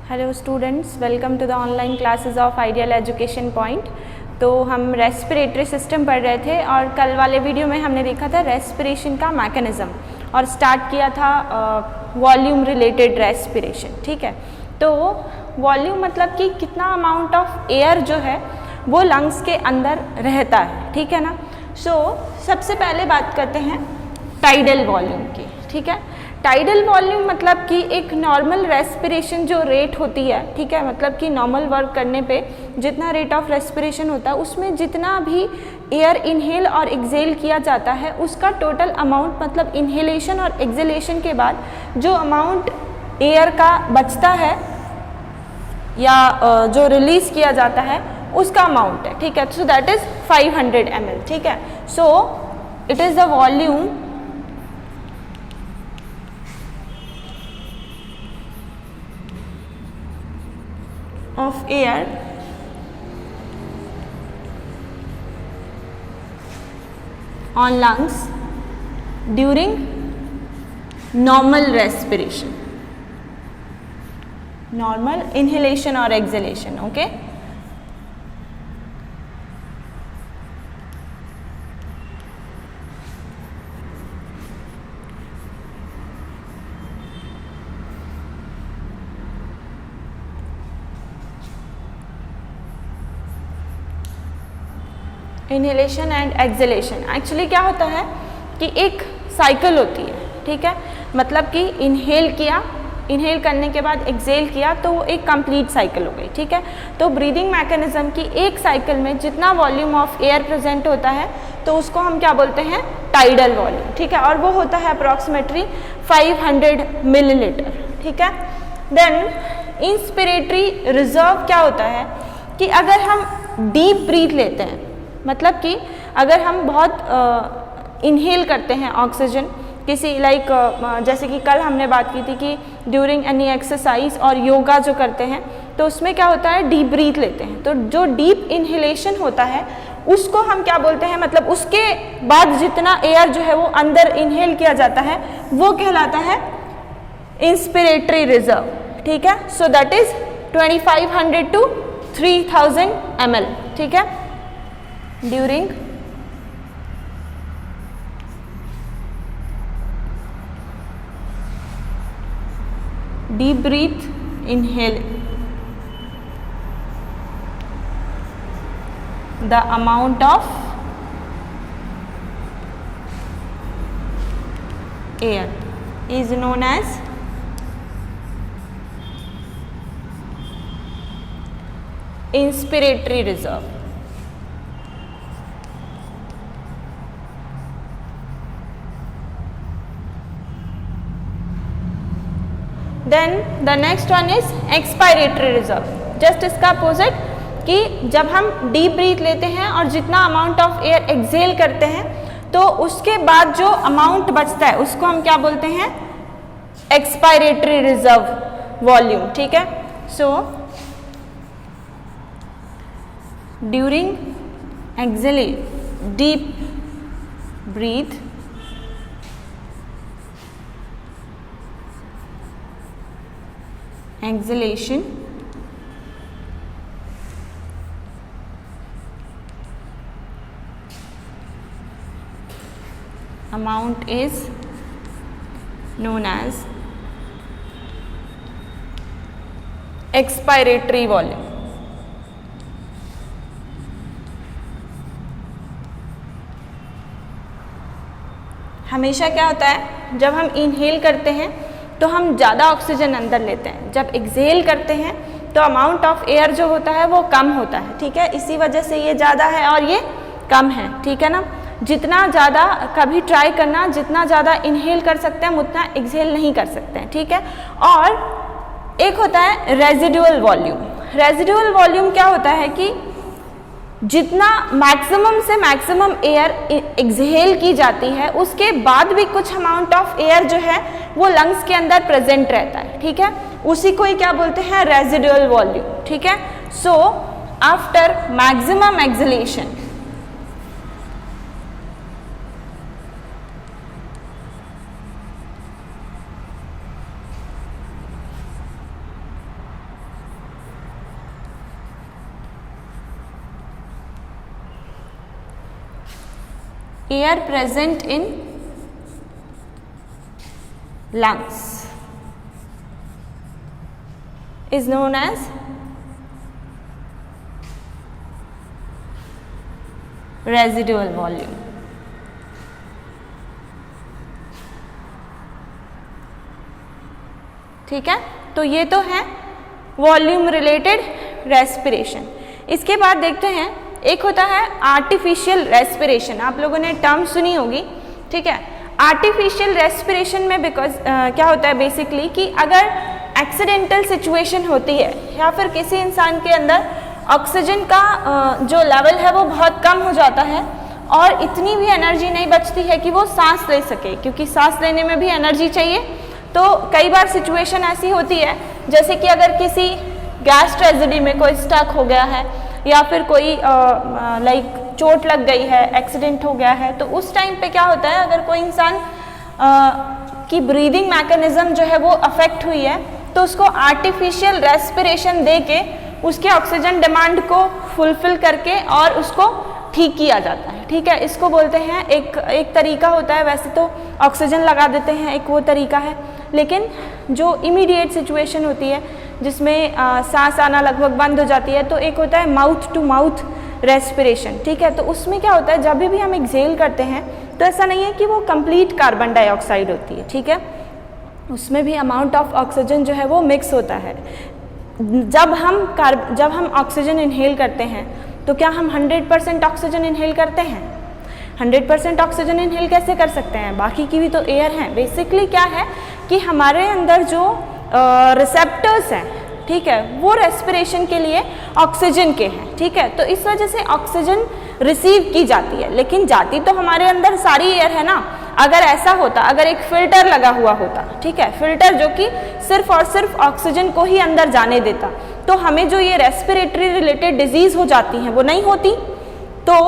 Hello students, welcome to the online classes of ideal education point. तो हम respiratory system पढ़ रहे थे और कल वाले वीडियो में हमने देखा था रेस्पिरेशन का मैकेनिज़्म और स्टार्ट किया था वॉल्यूम रिलेटेड रेस्पिरेशन। ठीक है, तो वॉल्यूम मतलब कि कितना अमाउंट ऑफ एयर जो है वो लंग्स के अंदर रहता है। ठीक है ना। सबसे पहले बात करते हैं टाइडल वॉल्यूम की। ठीक है, टाइडल वॉल्यूम मतलब कि एक नॉर्मल रेस्पिरेशन जो रेट होती है, ठीक है, मतलब कि नॉर्मल वर्क करने पे जितना रेट ऑफ रेस्पिरेशन होता है उसमें जितना भी एयर इनहेल और एक्सेल किया जाता है उसका टोटल अमाउंट, मतलब इनहेलेशन और एक्सेलेशन के बाद जो अमाउंट एयर का बचता है या जो रिलीज किया जाता है उसका अमाउंट है। ठीक है, सो दैट इज 500 ml। ठीक है, so it is the volume of air on lungs during normal respiration, normal inhalation or exhalation. Okay, inhalation and acceleration actually क्या होता है कि एक साइकिल होती है। ठीक है, मतलब कि इनहेल किया, इनहेल करने के बाद एक्सेल किया तो वो एक कंप्लीट साइकिल हो गई। ठीक है, तो ब्रीदिंग मैकेनिज्म की एक साइकिल में जितना वॉल्यूम ऑफ एयर प्रेजेंट होता है तो उसको हम क्या बोलते हैं, टाइडल वॉल्यूम। ठीक है, और वो होता है अप्रॉक्सीमेटली 500 मिलीलीटर। ठीक है, देन इंस्पिरेटरी रिजर्व क्या होता है कि अगर हम डीप ब्रीथ लेते हैं, मतलब कि अगर हम बहुत इनहेल करते हैं ऑक्सीजन किसी जैसे कि कल हमने बात की थी कि ड्यूरिंग एनी एक्सरसाइज और योगा जो करते हैं तो उसमें क्या होता है, डीप ब्रीथ लेते हैं। तो जो डीप इनहेलेशन होता है उसको हम क्या बोलते हैं, मतलब उसके बाद जितना एयर जो है वो अंदर इनहेल किया जाता है वो कहलाता है इंस्पिरेटरी रिजर्व। ठीक है, so that is 2500 to 3000 ml। ठीक है, during deep breath inhale the amount of air is known as inspiratory reserve। Then the next one is expiratory reserve. Just इसका अपोजिट कि जब हम डीप ब्रीथ लेते हैं और जितना अमाउंट ऑफ एयर एक्सेल करते हैं तो उसके बाद जो अमाउंट बचता है उसको हम क्या बोलते हैं, एक्सपायरेटरी रिजर्व वॉल्यूम। ठीक है, so during acceleration deep breath exhalation amount is known as expiratory volume। हमेशा क्या होता है, जब हम इनहेल करते हैं तो हम ज़्यादा ऑक्सीजन अंदर लेते हैं, जब एक्सेल करते हैं तो अमाउंट ऑफ एयर जो होता है वो कम होता है। ठीक है, इसी वजह से ये ज़्यादा है और ये कम है। ठीक है ना, जितना ज़्यादा कभी ट्राई करना, जितना ज़्यादा इनहेल कर सकते हैं हम उतना एक्सेल नहीं कर सकते हैं। ठीक है, और एक होता है रेजिडुअल वॉल्यूम। रेजिडुअल वॉल्यूम क्या होता है कि जितना मैक्सिमम से मैक्सिमम एयर एक्सहेल की जाती है उसके बाद भी कुछ अमाउंट ऑफ एयर जो है वो लंग्स के अंदर प्रेजेंट रहता है। ठीक है, उसी को ही क्या बोलते हैं, रेजिडुअल वॉल्यूम। ठीक है, so after maximum exhalation air present in lungs is known as residual volume. ठीक है, तो ये तो है वॉल्यूम रिलेटेड रेस्पिरेशन। इसके बाद देखते हैं एक होता है आर्टिफिशियल रेस्पिरेशन। आप लोगों ने टर्म सुनी होगी, ठीक है। आर्टिफिशियल रेस्पिरेशन में बिकॉज क्या होता है बेसिकली कि अगर एक्सीडेंटल सिचुएशन होती है या फिर किसी इंसान के अंदर ऑक्सीजन का जो लेवल है वो बहुत कम हो जाता है और इतनी भी एनर्जी नहीं बचती है कि वो सांस ले सके, क्योंकि सांस लेने में भी एनर्जी चाहिए। तो कई बार सिचुएशन ऐसी होती है जैसे कि अगर किसी गैस ट्रेजेडी में कोई स्टक हो गया है या फिर कोई लाइक चोट लग गई है, एक्सीडेंट हो गया है, तो उस टाइम पे क्या होता है अगर कोई इंसान की ब्रीदिंग मैकेनिज्म जो है वो अफेक्ट हुई है तो उसको आर्टिफिशियल रेस्पिरेशन दे के उसके ऑक्सीजन डिमांड को फुलफिल करके और उसको ठीक किया जाता है, ठीक है। इसको बोलते हैं एक तरीका होता है, वैसे तो ऑक्सीजन लगा देते हैं, एक वो तरीका है, लेकिन जो इमीडिएट सिचुएशन होती है जिसमें सांस आना लगभग बंद हो जाती है तो एक होता है माउथ टू माउथ रेस्पिरेशन, ठीक है। तो उसमें क्या होता है जब भी हम एक्सेल करते हैं तो ऐसा नहीं है कि वो कंप्लीट कार्बन डाइऑक्साइड होती है, ठीक है, उसमें भी अमाउंट ऑफ ऑक्सीजन जो है वो मिक्स होता है। जब हम ऑक्सीजन इनहेल करते हैं तो क्या हम 100% ऑक्सीजन इनहेल करते हैं? 100% ऑक्सीजन इनहेल कैसे कर सकते हैं? बाकी की भी तो एयर है। बेसिकली क्या है कि हमारे अंदर जो रिसेप्टर्स हैं, ठीक है, वो रेस्पिरेशन के लिए ऑक्सीजन के हैं, ठीक है। तो इस वजह से ऑक्सीजन रिसीव की जाती है, लेकिन जाती तो हमारे अंदर सारी एयर है ना। अगर ऐसा होता, अगर एक फिल्टर लगा हुआ होता, ठीक है, फिल्टर जो कि सिर्फ और सिर्फ ऑक्सीजन को ही अंदर जाने देता, तो हमें जो ये रेस्पिरेटरी रिलेटेड डिजीज हो जाती हैं वो नहीं होती। तो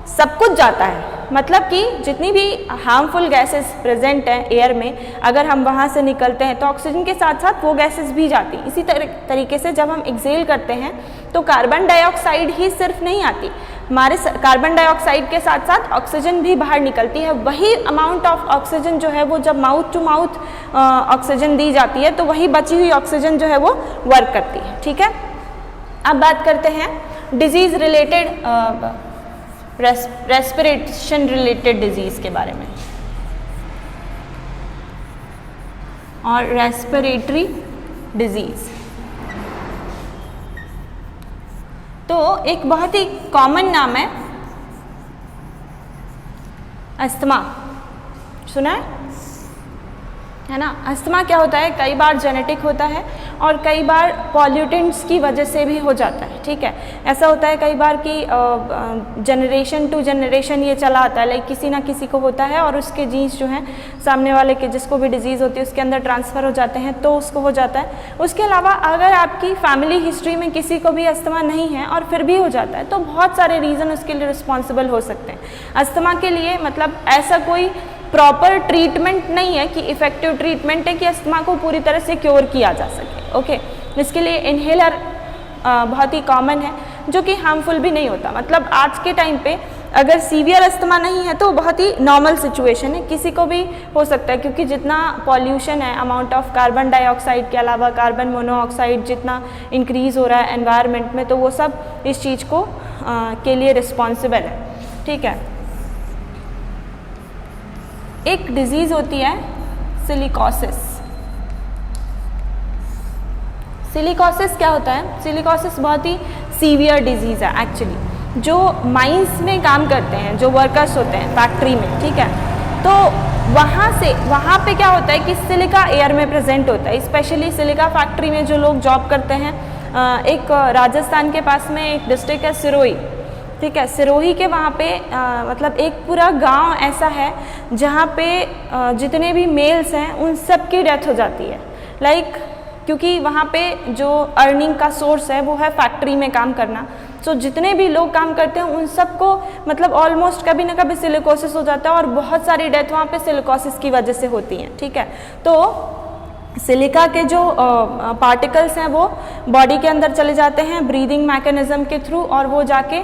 सब कुछ जाता है, मतलब कि जितनी भी हार्मफुल गैसेस प्रेजेंट हैं एयर में, अगर हम वहाँ से निकलते हैं तो ऑक्सीजन के साथ साथ वो गैसेस भी जाती। इसी तरीके से जब हम एक्सेल करते हैं तो कार्बन डाइऑक्साइड ही सिर्फ नहीं आती, हमारे कार्बन डाइऑक्साइड के साथ साथ ऑक्सीजन भी बाहर निकलती है। वही अमाउंट ऑफ ऑक्सीजन जो है वो जब माउथ टू माउथ ऑक्सीजन दी जाती है तो वही बची हुई ऑक्सीजन जो है वो वर्क करती है, ठीक है। अब बात करते हैं disease related respiration related disease के बारे में और रेस्पिरेटरी डिजीज। तो एक बहुत ही कॉमन नाम है अस्थमा, सुना है ना। अस्थमा क्या होता है, कई बार जेनेटिक होता है और कई बार पॉल्यूटेंट्स की वजह से भी हो जाता है, ठीक है। ऐसा होता है कई बार कि जनरेशन टू जनरेशन ये चला आता है, लाइक किसी ना किसी को होता है और उसके जीन्स जो हैं सामने वाले के जिसको भी डिजीज़ होती है उसके अंदर ट्रांसफ़र हो जाते हैं तो उसको हो जाता है। उसके अलावा अगर आपकी फैमिली हिस्ट्री में किसी को भी अस्थमा नहीं है और फिर भी हो जाता है तो बहुत सारे रीज़न उसके लिए रिस्पॉन्सिबल हो सकते हैं। अस्थमा के लिए मतलब ऐसा कोई प्रॉपर ट्रीटमेंट नहीं है कि इफ़ेक्टिव ट्रीटमेंट है कि अस्थमा को पूरी तरह से क्योर किया जा सके, ओके। इसके लिए इन्हेलर बहुत ही कॉमन है जो कि हार्मफुल भी नहीं होता। मतलब आज के टाइम पे अगर सीवियर अस्थमा नहीं है तो बहुत ही नॉर्मल सिचुएशन है, किसी को भी हो सकता है, क्योंकि जितना पॉल्यूशन है, अमाउंट ऑफ कार्बन डाइऑक्साइड के अलावा कार्बन मोनोऑक्साइड जितना इंक्रीज़ हो रहा है एनवायरनमेंट में, तो वो सब इस चीज़ को के लिए रिस्पॉन्सिबल है, ठीक है। एक डिजीज़ होती है सिलिकोसिस। सिलिकोसिस क्या होता है? सिलिकोसिस बहुत ही सीवियर डिजीज़ है एक्चुअली। जो माइंस में काम करते हैं, जो वर्कर्स होते हैं फैक्ट्री में, ठीक है, तो वहाँ पे क्या होता है कि सिलिका एयर में प्रेजेंट होता है। स्पेशली सिलिका फैक्ट्री में जो लोग जॉब करते हैं, एक राजस्थान के पास में एक डिस्ट्रिक्ट है सिरोही, ठीक है, सिरोही के वहाँ पे मतलब एक पूरा गांव ऐसा है जहाँ पे जितने भी मेल्स हैं उन सब की डेथ हो जाती है, लाइक क्योंकि वहाँ पे जो अर्निंग का सोर्स है वो है फैक्ट्री में काम करना। सो जितने भी लोग काम करते हैं उन सबको मतलब ऑलमोस्ट कभी ना कभी सिलिकोसिस हो जाता है और बहुत सारी डेथ वहाँ पे सिलिकोसिस की वजह से होती हैं, ठीक है। तो सिलिका के जो पार्टिकल्स हैं वो बॉडी के अंदर चले जाते हैं ब्रीदिंग मैकेनिज्म के थ्रू, और वो जाके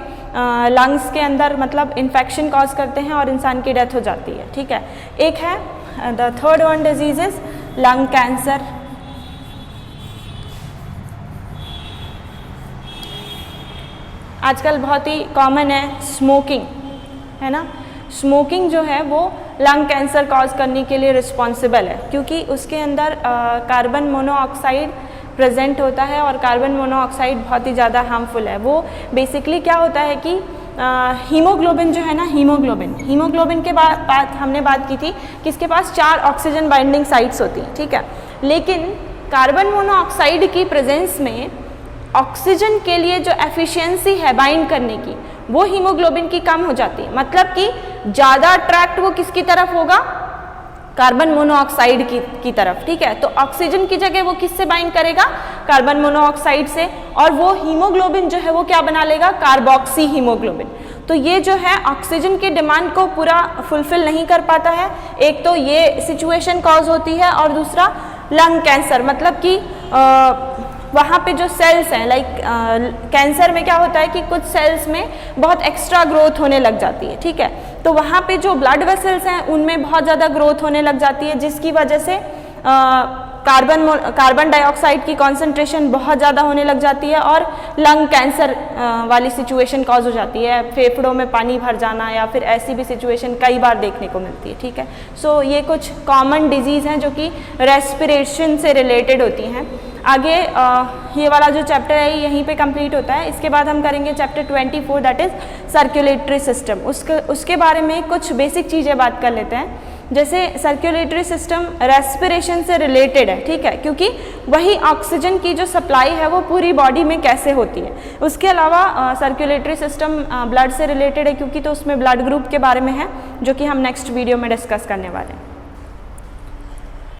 लंग्स के अंदर मतलब इन्फेक्शन कॉज करते हैं और इंसान की डेथ हो जाती है। ठीक है, एक है the third one disease is lung cancer. आजकल बहुत ही कॉमन है स्मोकिंग, है ना। स्मोकिंग जो है वो लंग कैंसर कॉज करने के लिए रिस्पॉन्सिबल है, क्योंकि उसके अंदर कार्बन मोनोऑक्साइड प्रेजेंट होता है, और कार्बन मोनोऑक्साइड बहुत ही ज़्यादा हार्मफुल है। वो बेसिकली क्या होता है कि हीमोग्लोबिन जो है ना, हीमोग्लोबिन के बाद हमने बात की थी कि इसके पास 4 ऑक्सीजन बाइंडिंग साइट्स होती हैं। ठीक है, लेकिन कार्बन मोनोऑक्साइड की प्रेजेंस में ऑक्सीजन के लिए जो एफिशिएंसी है बाइंड करने की, वो हीमोग्लोबिन की कम हो जाती है। मतलब कि ज़्यादा अट्रैक्ट वो किसकी तरफ होगा, कार्बन मोनोऑक्साइड की तरफ। ठीक है, तो ऑक्सीजन की जगह वो किससे बाइंड करेगा, कार्बन मोनोऑक्साइड से, और वो हीमोग्लोबिन जो है वो क्या बना लेगा, कार्बोक्सी हीमोग्लोबिन। तो ये जो है ऑक्सीजन की डिमांड को पूरा फुलफिल नहीं कर पाता है। एक तो ये सिचुएशन कॉज होती है, और दूसरा लंग कैंसर, मतलब कि वहाँ पे जो सेल्स हैं, लाइक कैंसर में क्या होता है कि कुछ सेल्स में बहुत एक्स्ट्रा ग्रोथ होने लग जाती है। ठीक है, तो वहाँ पे जो ब्लड वेसल्स हैं उनमें बहुत ज़्यादा ग्रोथ होने लग जाती है, जिसकी वजह से कार्बन डाइऑक्साइड की कॉन्सेंट्रेशन बहुत ज़्यादा होने लग जाती है, और लंग कैंसर वाली सिचुएशन कॉज हो जाती है, फेफड़ों में पानी भर जाना, या फिर ऐसी भी सिचुएशन कई बार देखने को मिलती है। ठीक है, सो ये कुछ कॉमन डिजीज़ हैं जो कि रेस्पिरेशन से रिलेटेड होती हैं। आगे ये वाला जो चैप्टर है यहीं पे कंप्लीट होता है। इसके बाद हम करेंगे chapter 24, that is circulatory system. उसके बारे में कुछ बेसिक चीज़ें बात कर लेते हैं। जैसे सर्कुलेटरी सिस्टम रेस्पिरेशन से रिलेटेड है, ठीक है, क्योंकि वही ऑक्सीजन की जो सप्लाई है वो पूरी बॉडी में कैसे होती है। उसके अलावा सर्कुलेटरी सिस्टम ब्लड से रिलेटेड है, क्योंकि तो उसमें ब्लड ग्रुप के बारे में है, जो कि हम नेक्स्ट वीडियो में डिस्कस करने वाले हैं।